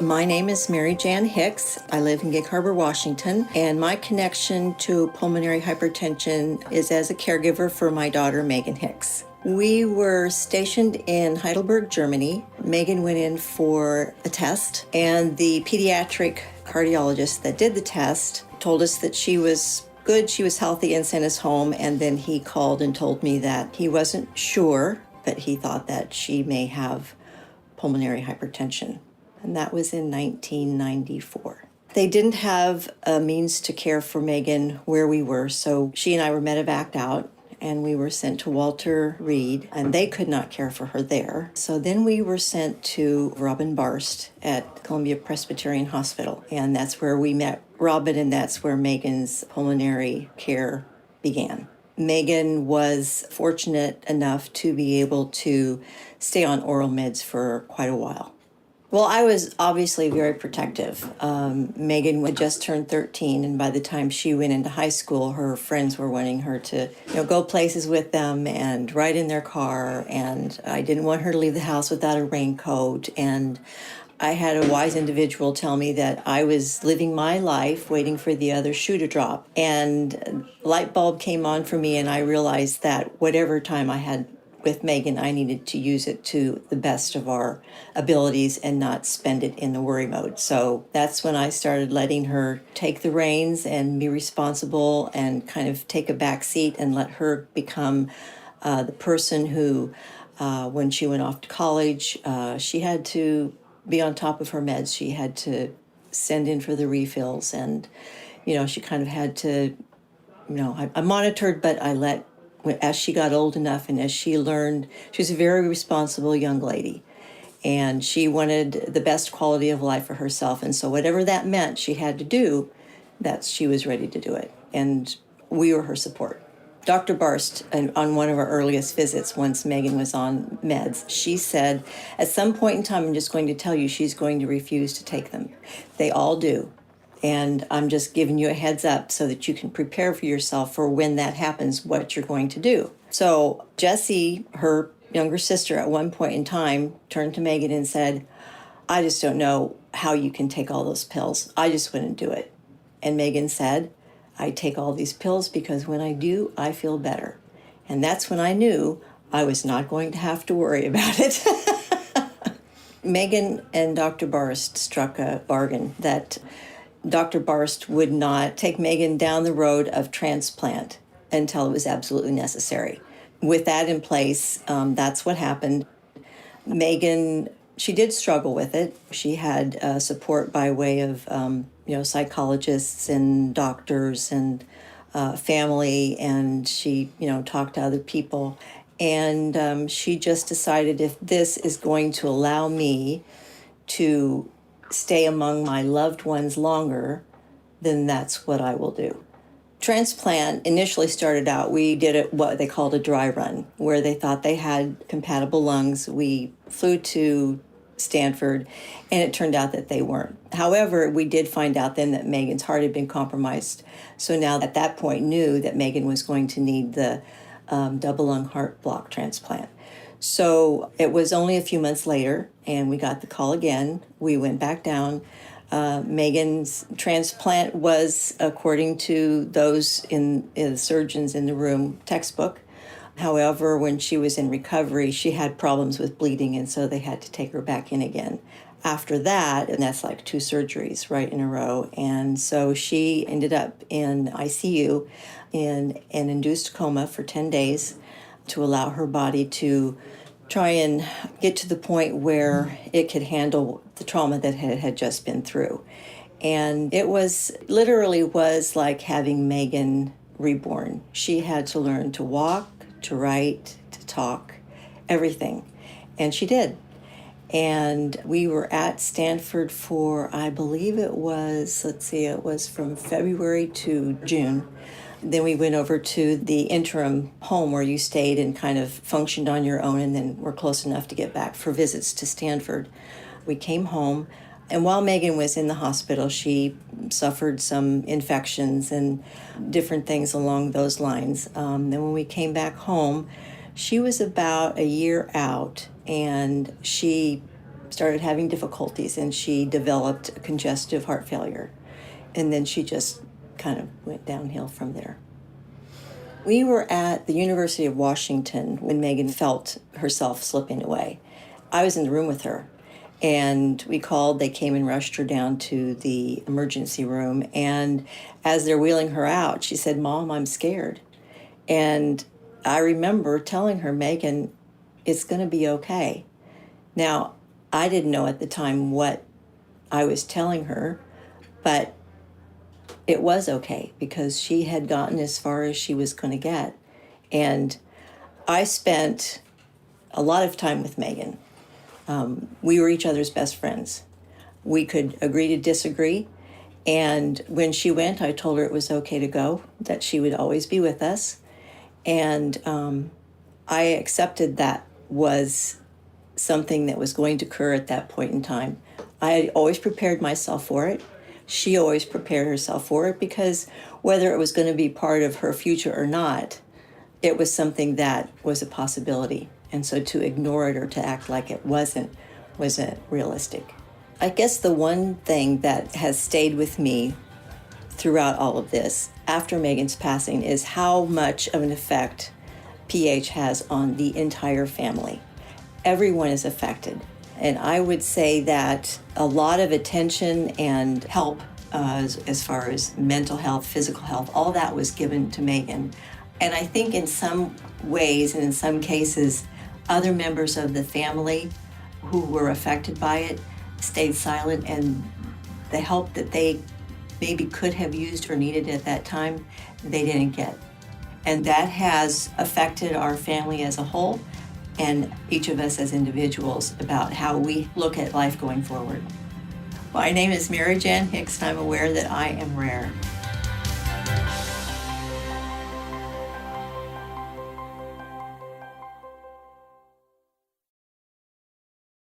My name is Mary Jan Hicks. I live in Gig Harbor, Washington, and my connection to pulmonary hypertension is as a caregiver for my daughter, Meaghan Hicks. We were stationed in Heidelberg, Germany. Meaghan went in for a test, and the pediatric cardiologist that did the test told us that she was good, she was healthy, and sent us home. And then he called and told me that he wasn't sure, but he thought that she may have pulmonary hypertension. And that was in 1994. They didn't have a means to care for Meaghan where we were, so she and I were medevaced out, and we were sent to Walter Reed, and they could not care for her there. So then we were sent to Robin Barst at Columbia Presbyterian Hospital, and that's where we met Robin, and that's where Meaghan's pulmonary care began. Meaghan was fortunate enough to be able to stay on oral meds for quite a while. Well, I was obviously very protective. Meaghan had just turned 13, and by the time she went into high school, her friends were wanting her to, go places with them and ride in their car, and I didn't want her to leave the house without a raincoat. And I had a wise individual tell me that I was living my life waiting for the other shoe to drop. And light bulb came on for me, and I realized that whatever time I had with Meaghan, I needed to use it to the best of our abilities and not spend it in the worry mode. So that's when I started letting her take the reins and be responsible and kind of take a back seat and let her become the person who, when she went off to college, she had to be on top of her meds. She had to send in for the refills, and, she kind of had to, I monitored, but I let, as she got old enough and as she learned, she was a very responsible young lady, and she wanted the best quality of life for herself. And so whatever that meant she had to do, that she was ready to do it. And we were her support. Dr. Barst, on one of our earliest visits, once Meaghan was on meds, she said, at some point in time, I'm just going to tell you she's going to refuse to take them. They all do. And I'm just giving you a heads up so that you can prepare for yourself for when that happens, what you're going to do. So Jessie, her younger sister, at one point in time, turned to Meaghan and said, I just don't know how you can take all those pills. I just wouldn't do it. And Meaghan said, I take all these pills because when I do, I feel better. And that's when I knew I was not going to have to worry about it. Meaghan and Dr. Barst struck a bargain that Dr. Barst would not take Meaghan down the road of transplant until it was absolutely necessary. With that in place, that's what happened. Meaghan, she did struggle with it. She had support by way of, psychologists and doctors and family, and she, talked to other people. And she just decided, if this is going to allow me to stay among my loved ones longer, then that's what I will do. Transplant initially started out, we did it what they called a dry run, where they thought they had compatible lungs. We flew to Stanford, and it turned out that they weren't. However, we did find out then that Meaghan's heart had been compromised. So now at that point knew that Meaghan was going to need the double lung heart block transplant. So it was only a few months later, and we got the call again. We went back down. Meaghan's transplant was, according to those in the surgeons in the room, textbook. However, when she was in recovery, she had problems with bleeding, and so they had to take her back in again. After that, and that's like 2 surgeries right in a row, and so she ended up in ICU in an induced coma for 10 days to allow her body to try and get to the point where it could handle the trauma that it had just been through. And it literally was like having Meaghan reborn. She had to learn to walk, to write, to talk, everything. And she did. And we were at Stanford for, I believe it was from February to June. Then we went over to the interim home where you stayed and kind of functioned on your own, and then were close enough to get back for visits to Stanford. We came home, and while Meaghan was in the hospital, she suffered some infections and different things along those lines. Then when we came back home, she was about a year out, and she started having difficulties, and she developed a congestive heart failure. And then she just kind of went downhill from there. We were at the University of Washington when Meaghan felt herself slipping away. I was in the room with her, and we called. They came and rushed her down to the emergency room, and as they're wheeling her out, she said, "Mom, I'm scared." And I remember telling her, "Meaghan, it's going to be okay." Now, I didn't know at the time what I was telling her, but it was okay because she had gotten as far as she was going to get. And I spent a lot of time with Meaghan. We were each other's best friends. We could agree to disagree. And when she went, I told her it was okay to go, that she would always be with us. And I accepted that was something that was going to occur at that point in time. I had always prepared myself for it. She always prepared herself for it, because whether it was going to be part of her future or not, it was something that was a possibility. And so to ignore it or to act like it wasn't realistic. I guess the one thing that has stayed with me throughout all of this, after Meaghan's passing, is how much of an effect PH has on the entire family. Everyone is affected. And I would say that a lot of attention and help as far as mental health, physical health, all that was given to Meaghan. And I think in some ways and in some cases, other members of the family who were affected by it stayed silent, and the help that they maybe could have used or needed at that time, they didn't get. And that has affected our family as a whole, and each of us as individuals, about how we look at life going forward. My name is Jan Hicks, and I'm aware that I am rare.